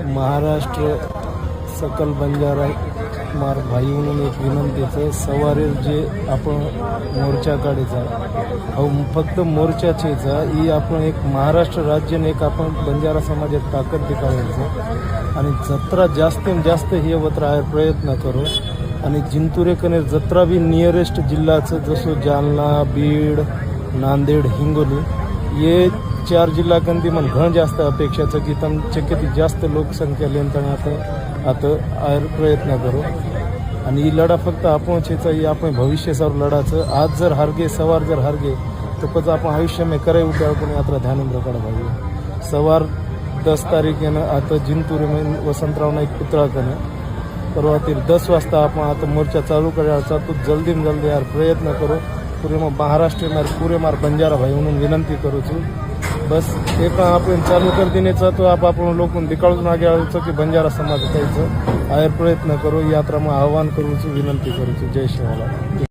महाराष्ट्र सकल बंजारा मार भाई म्हणून एक विनंतीचं सवारेर जे आपण मोर्चा काढायचा अहो फक्त मोर्चाचेचा ही आपण एक महाराष्ट्र राज्याने एक आपण बंजारा समाजात ताकद काढायचं आणि जत्रा जास्तीत जास्त हे होत राहायला प्रयत्न करू आणि जिंतुरेकने जत्रा बी नियरेस्ट जिल्ह्याचं जसं जालना बीड नांदेड हिंगोली ये 4 जिल्हा कंदी मन घण जास्त अपेक्षाचं की त्यांच्या किती जास्त लोकसंख्या लेनताना आता आयर प्रयत्न करू आणि ही लढा फक्त आपणचेचा ही आपण भविष्यावर लढाचं आज जर हारगे सवार जर हारगे तर पच आपण आयुष्य में करे उद्या आपण यात्रा ध्यानेंद्र काढा भाई सवार 10 तारीखेनं आता जिंतूर में वसंतराव नाईक पुतळाकडे परवातील 10 वाजता आपण आता मोर्चा चालू करायचा तो जल्दी में जल्दी यार प्रयत्न करो पूरे महाराष्ट्र में पूरे मार बंजारा भाई म्हणून विनंती करू छू बस एक आपण चालू कर देण्याचा तो आपण लोक दिकाळून आगे आलो की बंजारा समाज त्याचं आयर प्रयत्न करू यात्रा में आव्हान करू विनंती करू जय शिवाला।